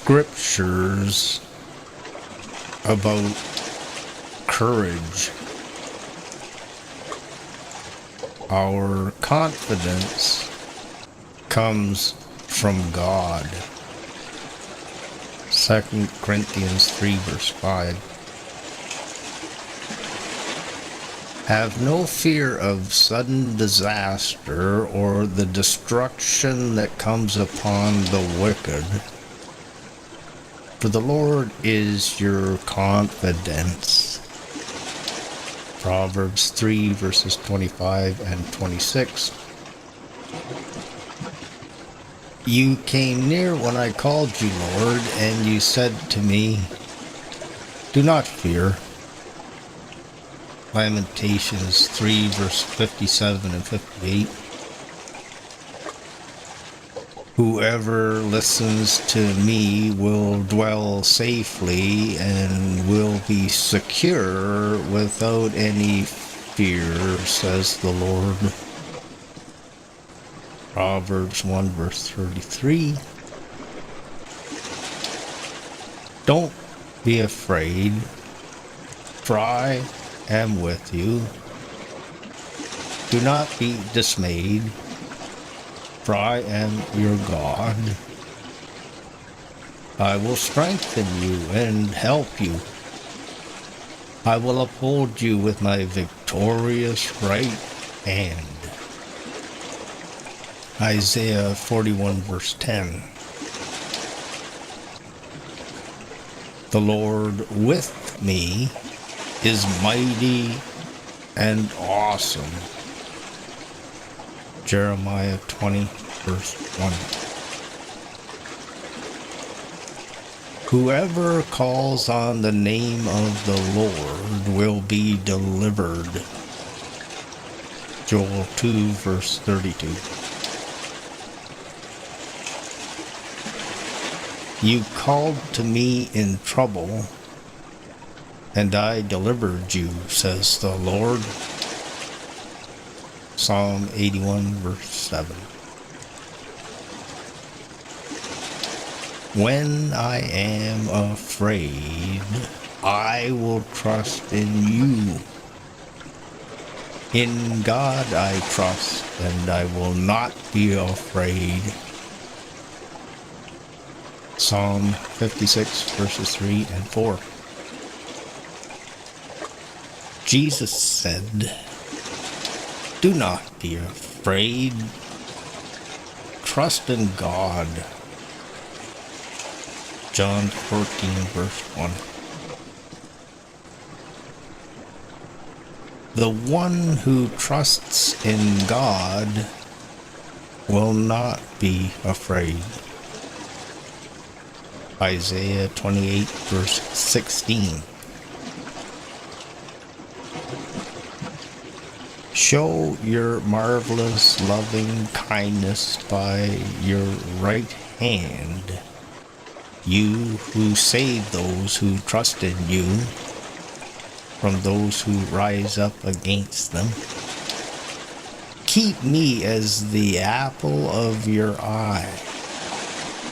scriptures about courage. Our confidence comes from God. 2 Corinthians 3 verse 5. Have no fear of sudden disaster or the destruction that comes upon the wicked, for the Lord is your confidence. Proverbs 3 verses 25 and 26. You came near when I called you, Lord, and you said to me, do not fear. Lamentations 3 verse 57 and 58. Whoever listens to me will dwell safely and will be secure without any fear, says the Lord. Proverbs 1 verse 33. Don't be afraid, for I am with you. Do not be dismayed, for I am your God. I will strengthen you and help you. I will uphold you with my victorious right hand. Isaiah 41 verse 10. The Lord with me is mighty and awesome. Jeremiah 20 verse 1. Whoever calls on the name of the Lord will be delivered. Joel 2 verse 32. You called to me in trouble, and I delivered you, says the Lord. Psalm 81 verse 7. When I am afraid, I will trust in you. In God I trust, and I will not be afraid. Psalm 56 verses 3 and 4. Jesus said, do not be afraid. Trust in God. John 14 verse 1. The one who trusts in God will not be afraid. Isaiah 28 verse 16. Show your marvelous loving kindness by your right hand, you who save those who trust in you from those who rise up against them. Keep me as the apple of your eye.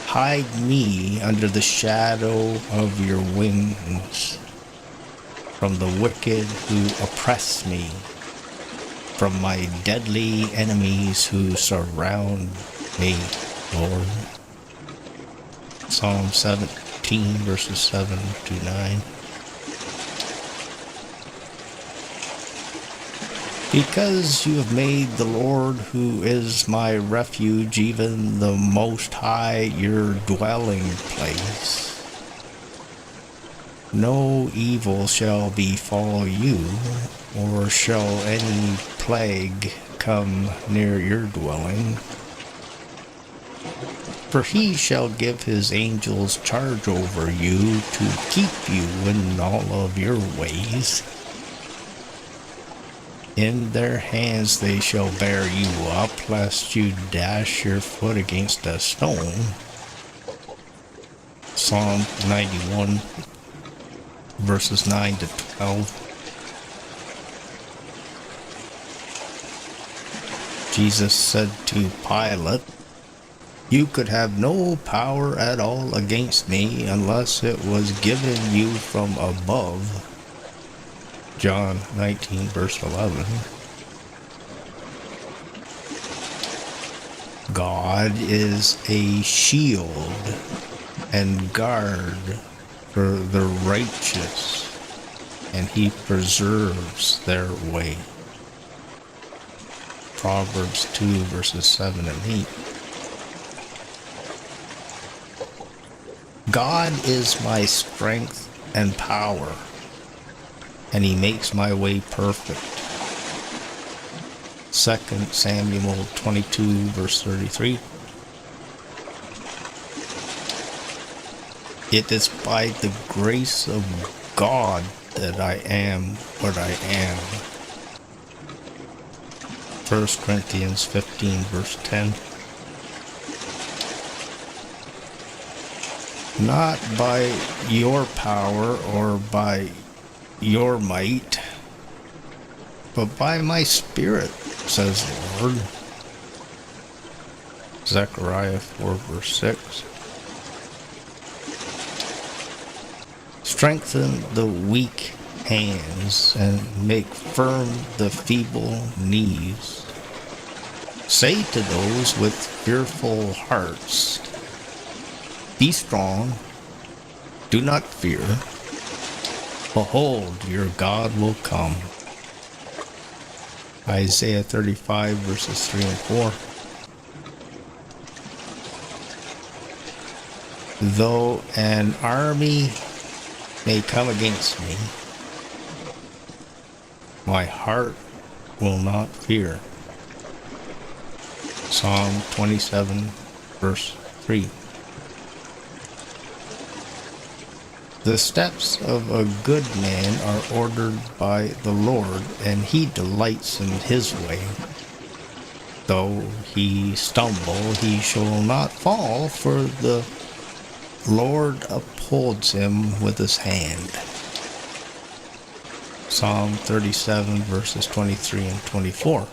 Hide me under the shadow of your wings from the wicked who oppress me, from my deadly enemies who surround me, Lord. Psalm 17 verses 7 to 9. Because you have made the Lord, who is my refuge, even the Most High, your dwelling place, no evil shall befall you, or shall any plague come near your dwelling. For he shall give his angels charge over you to keep you in all of your ways. In their hands they shall bear you up, lest you dash your foot against a stone. Psalm 91, verses 9 to 12. Jesus said to Pilate, You could have no power at all against me unless it was given you from above. John 19, verse 11. God is a shield and guard for the righteous, and he preserves their way. Proverbs 2, verses 7 and 8. God is my strength and power, and he makes my way perfect. 2 Samuel 22, verse 33. It is by the grace of God that I am what I am. 1 Corinthians 15, verse 10. Not by your power or by your might, but by my spirit, says the Lord. Zechariah 4, verse 6. Strengthen the weak hands and make firm the feeble knees. Say to those with fearful hearts, be strong, do not fear. Behold, your God will come. Isaiah 35, verses 3 and 4. Though an army may come against me, my heart will not fear. Psalm 27, verse 3. The steps of a good man are ordered by the Lord, and he delights in his way. Though he stumble, he shall not fall, for the Lord upholds him with his hand. Psalm 37, verses 23 and 24.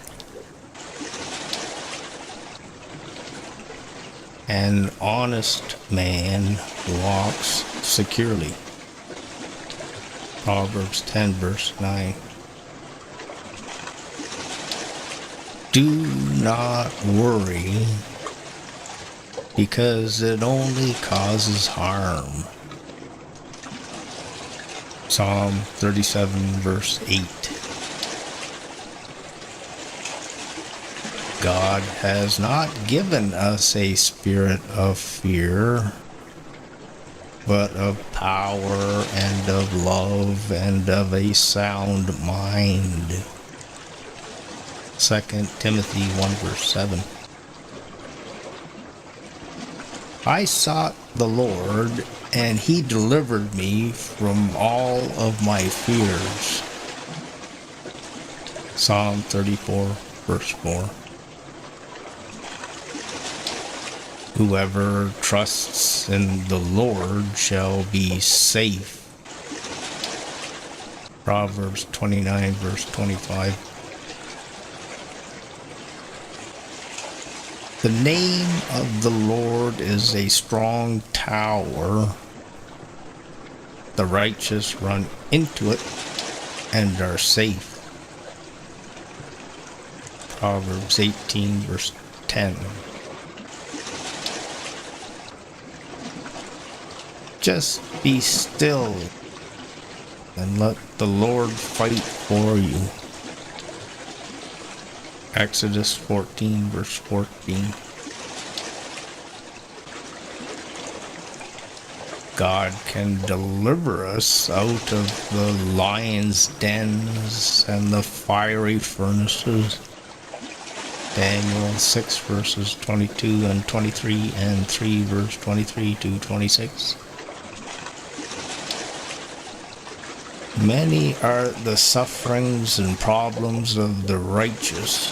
An honest man walks securely. Proverbs 10, verse 9. Do not worry, because it only causes harm. Psalm 37, verse 8. God has not given us a spirit of fear, but of power and of love and of a sound mind. 2 Timothy 1, verse 7. I sought the Lord, and he delivered me from all of my fears. Psalm 34, verse 4. Whoever trusts in the Lord shall be safe. Proverbs 29, verse 25. The name of the Lord is a strong tower. The righteous run into it and are safe. Proverbs 18, verse 10. Just be still and let the Lord fight for you. Exodus 14, verse 14. God can deliver us out of the lion's dens and the fiery furnaces. Daniel 6, verses 22 and 23, and 3, verse 23 to 26. Many are the sufferings and problems of the righteous,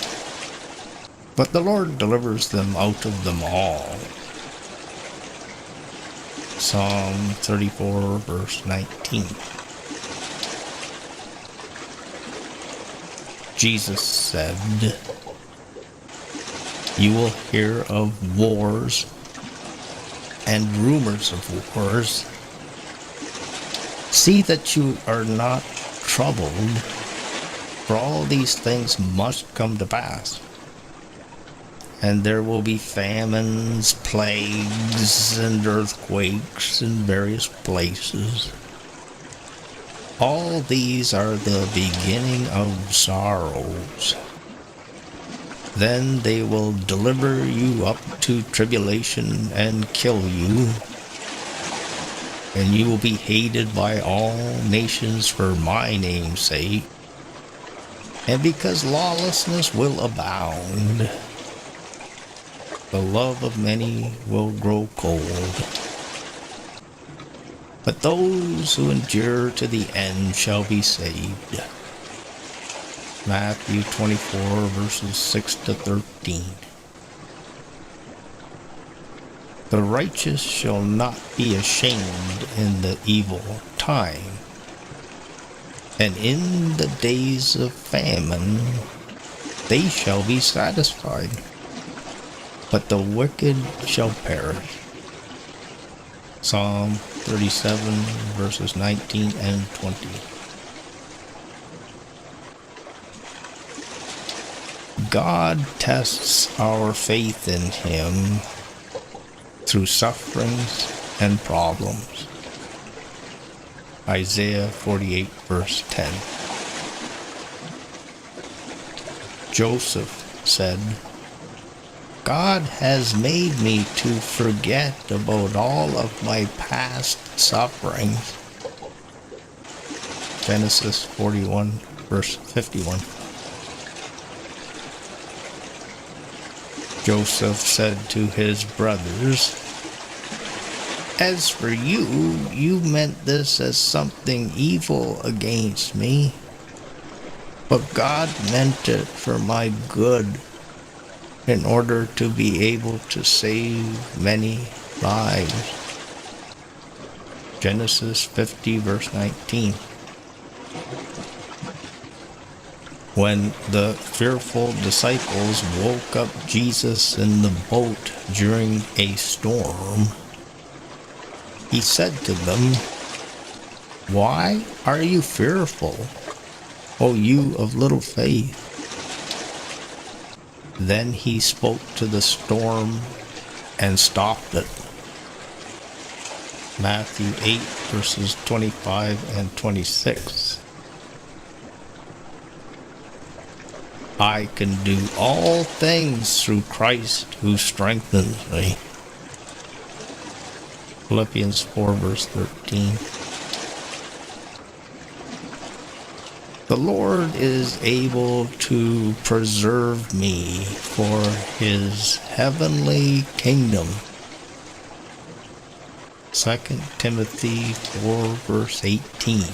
but the Lord delivers them out of them all. Psalm 34, verse 19. Jesus said, You will hear of wars and rumors of wars. See that you are not troubled, for all these things must come to pass. And there will be famines, plagues, and earthquakes in various places. All these are the beginning of sorrows. Then they will deliver you up to tribulation and kill you. And you will be hated by all nations for my name's sake. And because lawlessness will abound, the love of many will grow cold. But those who endure to the end shall be saved. Matthew 24, verses 6 to 13. The righteous shall not be ashamed in the evil time, and in the days of famine they shall be satisfied, but the wicked shall perish. Psalm 37, verses 19 and 20. God tests our faith in Him through sufferings and problems. Isaiah 48, verse 10. Joseph said, God has made me to forget about all of my past sufferings. Genesis 41, verse 51. Joseph said to his brothers, as for you, you meant this as something evil against me, but God meant it for my good, in order to be able to save many lives. Genesis 50, verse 19. When the fearful disciples woke up Jesus in the boat during a storm, He said to them, why are you fearful, O you of little faith? Then He spoke to the storm and stopped it. Matthew 8, verses 25 and 26. I can do all things through Christ who strengthens me. Philippians 4, verse 13. The Lord is able to preserve me for His heavenly kingdom. 2 Timothy 4, verse 18.